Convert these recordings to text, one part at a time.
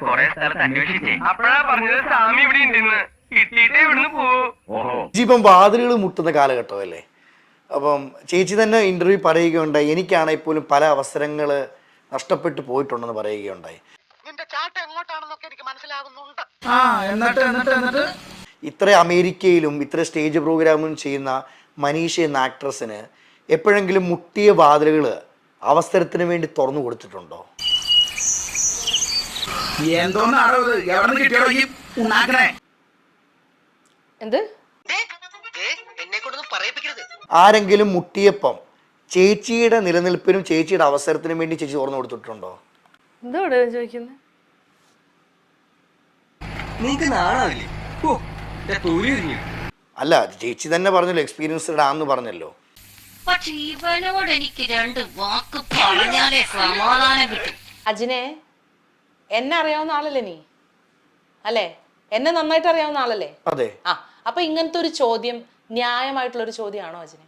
കൊറേ സ്ഥലത്ത് അന്വേഷിച്ചേ അപ്പഴാ പറഞ്ഞത് സ്വാമി ഇവിടെ ഉണ്ടെന്ന്. കിട്ടിയിട്ടേ ഇവിടുന്ന് പോവൂ. ഇപ്പം വാതിലുകൾ മുട്ടുന്ന കാലഘട്ടമല്ലേ. അപ്പം ചേച്ചി തന്നെ ഇന്റർവ്യൂ പറയുകയുണ്ടായി, എനിക്കാണെങ്കിൽ പോലും പല അവസരങ്ങൾ നഷ്ടപ്പെട്ടു പോയിട്ടുണ്ടെന്ന് പറയുകയുണ്ടായി. ഇത്ര അമേരിക്കയിലും ഇത്ര സ്റ്റേജ് പ്രോഗ്രാമും ചെയ്യുന്ന മനീഷ എന്ന ആക്ട്രസിന് എപ്പോഴെങ്കിലും മുട്ടിയ വാതിലുകൾ അവസരത്തിന് വേണ്ടി തുറന്നു കൊടുത്തിട്ടുണ്ടോ? ആരെങ്കിലും മുട്ടിയപ്പം ചേച്ചിയുടെ നിലനിൽപ്പിനും ചേച്ചിയുടെ അവസരത്തിനും വേണ്ടി ചേച്ചി തുറന്നു കൊടുത്തിട്ടുണ്ടോ? അല്ല, ചേച്ചി തന്നെ പറഞ്ഞല്ലോ എക്സ്പീരിയൻസ്ഡ് ആണെന്ന് പറഞ്ഞല്ലോ. പക്ഷെ ഇവനോട് എനിക്ക് രണ്ട് വാക്ക് പറഞ്ഞാലേ സമാധാനം കിട്ടും. അജിനെ, എന്നെ അറിയാവുന്ന ആളല്ലേ നീ? അല്ലേ? എന്നെ നന്നായിട്ട് അറിയാവുന്ന ആളല്ലേ? അതെ. ആ, അപ്പൊ ഇങ്ങനത്തെ ഒരു ചോദ്യം ന്യായമായിട്ടുള്ള ഒരു ചോദ്യമാണോ അജിനെ?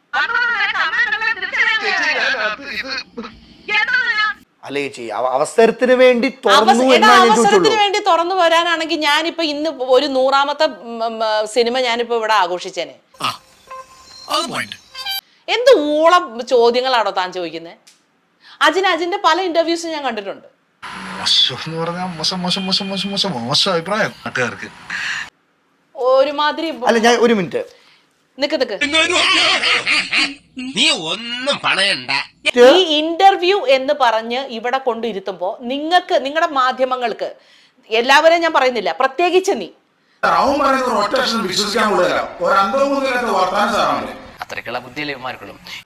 അല്ല ചേച്ചി, അവസരത്തിന് വേണ്ടി അവസരത്തിന് വേണ്ടി തുറന്നു വരാനാണെങ്കിൽ ഞാനിപ്പോ ഇന്ന് ഒരു 100ാമത്തെ സിനിമ ഞാനിപ്പോ ഇവിടെ ആഘോഷിച്ചേനെ. എന്ത് ഊളം ചോദ്യങ്ങളാണോ താൻ ചോദിക്കുന്നത്? അജിന്റെ പല ഇന്റർവ്യൂസും ഞാൻ കണ്ടിട്ടുണ്ട്. ഒരുമാതിരി. അല്ല, ഞാൻ ഒരു മിനിറ്റ് നിക്ക്. നീ ഒന്നും പറയണ്ട. ഈ ഇന്റർവ്യൂ എന്ന് പറഞ്ഞ് ഇവിടെ കൊണ്ടിരുത്തുമ്പോ നിങ്ങൾക്ക്, നിങ്ങളുടെ മാധ്യമങ്ങൾക്ക്, എല്ലാവരെയും ഞാൻ പറയുന്നില്ല, പ്രത്യേകിച്ച് നീ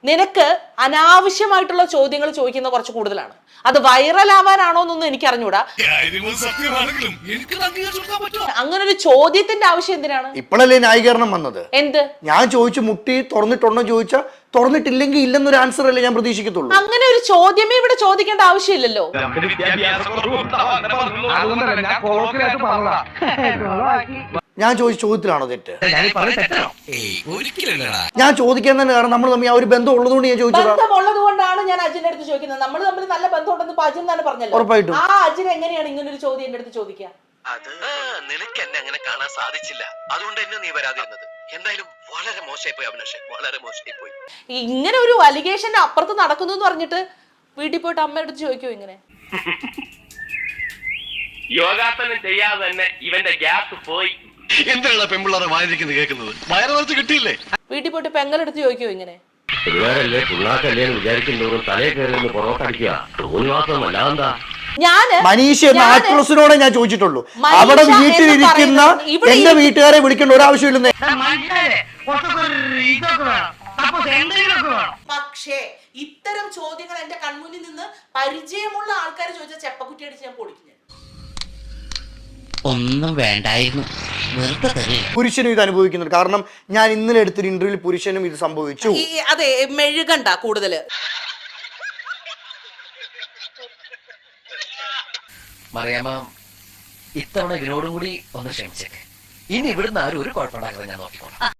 നിനക്ക് അനാവശ്യമായിട്ടുള്ള ചോദ്യങ്ങൾ ചോദിക്കുന്ന കുറച്ച് കൂടുതലാണ്. അത് വൈറൽ ആവാനാണോ എന്നൊന്നും എനിക്ക് അറിഞ്ഞൂടാ. അങ്ങനെ ഒരു ചോദ്യത്തിന്റെ ആവശ്യം എന്തിനാണ്? ഇപ്പോഴല്ലേ ന്യായീകരണം വന്നത്? എന്ത്? ഞാൻ ചോദിച്ചു മുട്ടി തുറന്നിട്ടുണ്ടോ ചോദിച്ചാ തുറന്നിട്ടില്ലെങ്കിൽ ഇല്ലെന്നൊരു ആൻസർ അല്ലേ ഞാൻ പ്രതീക്ഷിക്കത്തുള്ളൂ. അങ്ങനെ ഒരു ചോദ്യമേ ഇവിടെ ചോദിക്കേണ്ട ആവശ്യമില്ലല്ലോ. ഞാൻ ചോദിച്ച ചോദ്യത്തിലാണോ തെറ്റ്? ഞാൻ ചോദിക്കാൻ തന്നെ കാരണം നമ്മൾ തമ്മിൽ ആ ഒരു ബന്ധം ഉള്ളതുകൊണ്ട് ഞാൻ ചോദിച്ചത്. ബന്ധമുള്ളത് കൊണ്ടാണ് ഞാൻ അജിന്റെ അടുത്ത് ചോദിക്കുന്നത്. നമ്മൾ തമ്മിൽ നല്ല ബന്ധമുണ്ടെന്ന് അജിൻ തന്നെ പറഞ്ഞല്ലോ. ഉറപ്പായിട്ടും. ആ അജിൻ എങ്ങനെയാണ് ഇങ്ങനെ ഒരു ചോദ്യം എന്റെ അടുത്ത് ചോദിക്കുക? അത് നിനക്ക് എന്നെ അങ്ങനെ കാണാൻ സാധിച്ചില്ല, അതുകൊണ്ട് എന്നെ നീ വരാതിരുന്നത്. എന്തായാലും വളരെ മോശമായി പോയി അഭിലാഷ്, വളരെ മോശമായി പോയി. ഇങ്ങനെ ഒരു അലിഗേഷന്റെ അപ്പുറത്ത് നടക്കുന്നു എന്ന് പറഞ്ഞിട്ട് വീട്ടിൽ പോയിട്ട് അമ്മയുടെ അടുത്ത് ചോദിക്കോ ഇങ്ങനെ? യോഗാസനം ചെയ്യാതെ തന്നെ ഇവന്റെ ഗ്യാസ് പോയി. എന്താണ് പെൺപിള്ളേരെ വായിരിക്കുന്നത് കേൾക്കുന്നത്? വയറ് നിറച്ച് കിട്ടിയില്ലേ? വീട്ടിൽ പോയിട്ട് പെങ്ങളെടുത്ത് ചോദിക്കോ ഇങ്ങനെ? മനീഷ എന്ന ആക്ട്രസിനോടെ ഞാൻ ചോദിച്ചിട്ടുള്ളൂ. അവിടെ വീട്ടിലിരിക്കുന്ന എന്റെ വീട്ടുകാരെ വിളിക്കേണ്ട ഒരാവശ്യമില്ലെന്നേ. പക്ഷേ ഇത്തരം ചോദ്യങ്ങൾ എന്റെ കൺമുന്നിൽ നിന്ന് പരിചയമുള്ള ആൾക്കാർ ചോദിച്ച ചെപ്പക്കുറ്റി അടിച്ച് ഞാൻ പൊളിക്കുന്നു. ഒന്നും വേണ്ടായിരുന്നു, പുരുഷനും ഇത് അനുഭവിക്കുന്നുണ്ട്. കാരണം ഞാൻ ഇന്നലെ എടുത്തൊരു ഇന്റർവ്യൂവിൽ പുരുഷനും ഇത് സംഭവിച്ചു. അതെ, മെഴുകണ്ട കൂടുതല്. മറിയാമ്മ, ഇത്തവണ ഇതിനോടും കൂടി ഒന്ന് ക്ഷമിച്ചേക്ക്. ഇനി ഇവിടുന്ന് ആരും ഒരു കുഴപ്പമുണ്ടാക്കാതെ ഞാൻ നോക്കിക്കോളാം.